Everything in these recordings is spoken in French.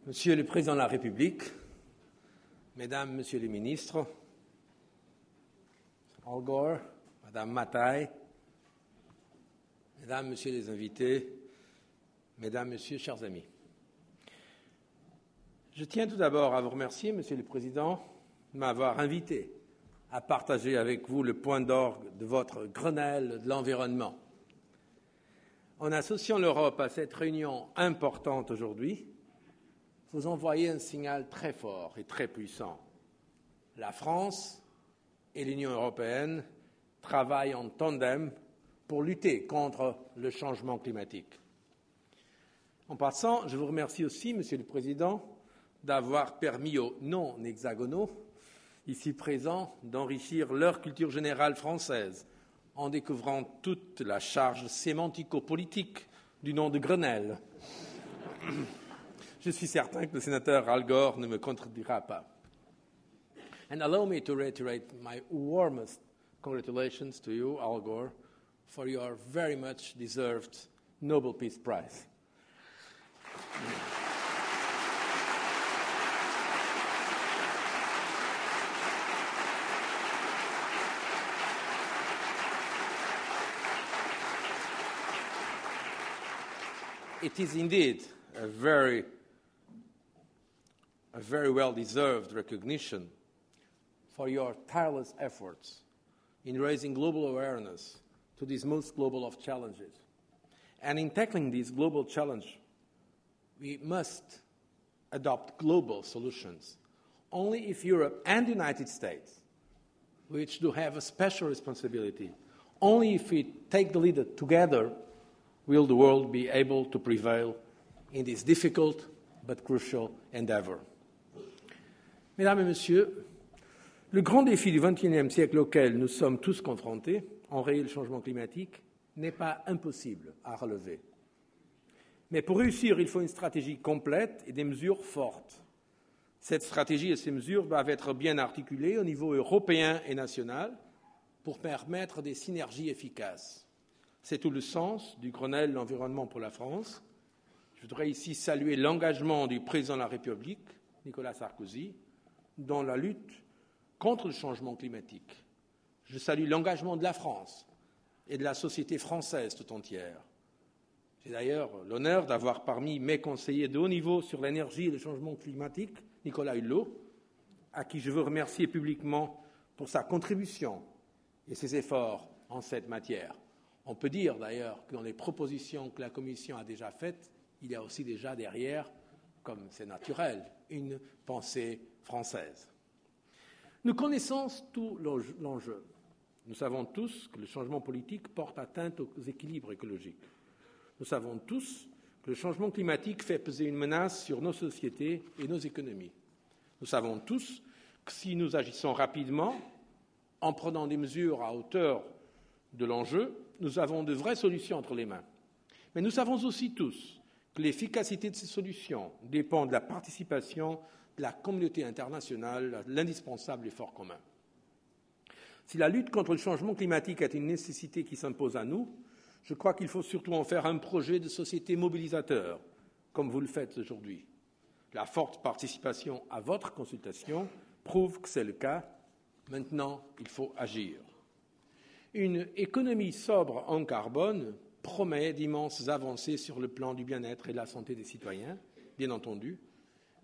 Monsieur le Président de la République, Mesdames, Messieurs les ministres, Al Gore, Madame Mataï, Mesdames, Messieurs les invités, Mesdames, Messieurs, chers amis. Je tiens tout d'abord à vous remercier, Monsieur le Président, de m'avoir invité à partager avec vous le point d'orgue de votre Grenelle de l'environnement. En associant l'Europe à cette réunion importante aujourd'hui, vous envoyez un signal très fort et très puissant. La France et l'Union européenne travaillent en tandem pour lutter contre le changement climatique. En passant, je vous remercie aussi, Monsieur le Président, d'avoir permis aux non-hexagonaux, ici présents, d'enrichir leur culture générale française en découvrant toute la charge sémantico-politique du nom de Grenelle. Je suis certain que le sénateur Al Gore ne me contredira pas. And allow me to reiterate my warmest congratulations to you, Al Gore, for your very much deserved Nobel Peace Prize. It is indeed a very well-deserved recognition for your tireless efforts in raising global awareness to these most global of challenges. And in tackling this global challenge, we must adopt global solutions. Only if Europe and the United States, which do have a special responsibility, only if we take the lead together, will the world be able to prevail in this difficult but crucial endeavor. Mesdames et Messieurs, le grand défi du XXIe siècle auquel nous sommes tous confrontés, enrayer le changement climatique, n'est pas impossible à relever. Mais pour réussir, il faut une stratégie complète et des mesures fortes. Cette stratégie et ces mesures doivent être bien articulées au niveau européen et national pour permettre des synergies efficaces. C'est tout le sens du Grenelle de l'environnement pour la France. Je voudrais ici saluer l'engagement du président de la République, Nicolas Sarkozy, dans la lutte contre le changement climatique. Je salue l'engagement de la France et de la société française tout entière. J'ai d'ailleurs l'honneur d'avoir parmi mes conseillers de haut niveau sur l'énergie et le changement climatique, Nicolas Hulot, à qui je veux remercier publiquement pour sa contribution et ses efforts en cette matière. On peut dire d'ailleurs que dans les propositions que la Commission a déjà faites, il y a aussi déjà derrière, comme c'est naturel, une pensée française. Nous connaissons tout l'enjeu. Nous savons tous que le changement politique porte atteinte aux équilibres écologiques. Nous savons tous que le changement climatique fait peser une menace sur nos sociétés et nos économies. Nous savons tous que si nous agissons rapidement, en prenant des mesures à hauteur de l'enjeu, nous avons de vraies solutions entre les mains. Mais nous savons aussi tous que l'efficacité de ces solutions dépend de la participation de la communauté internationale, l'indispensable effort commun. Si la lutte contre le changement climatique est une nécessité qui s'impose à nous, je crois qu'il faut surtout en faire un projet de société mobilisateur, comme vous le faites aujourd'hui. La forte participation à votre consultation prouve que c'est le cas. Maintenant, il faut agir. Une économie sobre en carbone promet d'immenses avancées sur le plan du bien-être et de la santé des citoyens, bien entendu,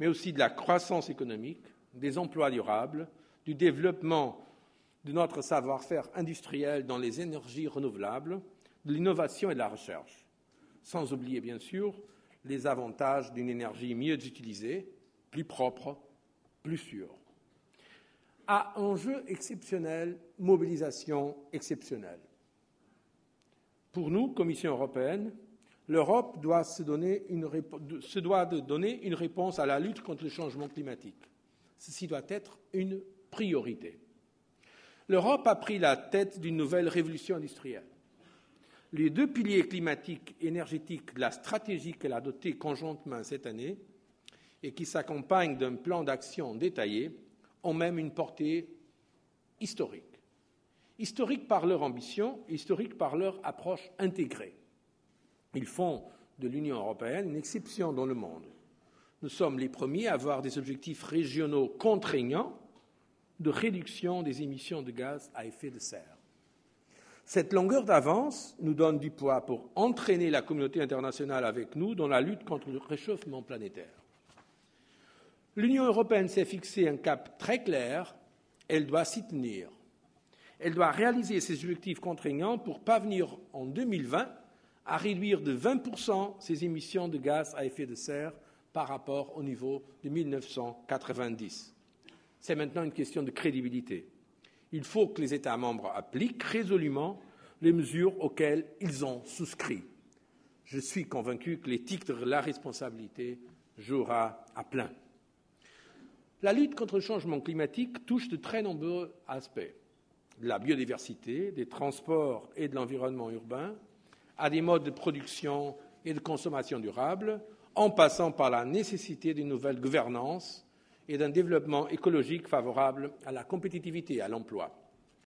mais aussi de la croissance économique, des emplois durables, du développement de notre savoir-faire industriel dans les énergies renouvelables, de l'innovation et de la recherche, sans oublier bien sûr les avantages d'une énergie mieux utilisée, plus propre, plus sûre. À enjeu exceptionnel, mobilisation exceptionnelle. Pour nous, Commission européenne, l'Europe se doit de donner une réponse à la lutte contre le changement climatique. Ceci doit être une priorité. L'Europe a pris la tête d'une nouvelle révolution industrielle. Les deux piliers climatiques et énergétiques de la stratégie qu'elle a dotée conjointement cette année et qui s'accompagne d'un plan d'action détaillé ont même une portée historique. Historique par leur ambition, historique par leur approche intégrée. Ils font de l'Union européenne une exception dans le monde. nous sommes les premiers à avoir des objectifs régionaux contraignants de réduction des émissions de gaz à effet de serre. Cette longueur d'avance nous donne du poids pour entraîner la communauté internationale avec nous dans la lutte contre le réchauffement planétaire. L'Union européenne s'est fixé un cap très clair, elle doit s'y tenir. Elle doit réaliser ses objectifs contraignants pour parvenir en 2020 à réduire de 20% ses émissions de gaz à effet de serre par rapport au niveau de 1990. C'est maintenant une question de crédibilité. Il faut que les États membres appliquent résolument les mesures auxquelles ils ont souscrit. Je suis convaincu que l'éthique de la responsabilité jouera à plein. La lutte contre le changement climatique touche de très nombreux aspects, de la biodiversité, des transports et de l'environnement urbain, à des modes de production et de consommation durables, en passant par la nécessité d'une nouvelle gouvernance et d'un développement écologique favorable à la compétitivité et à l'emploi.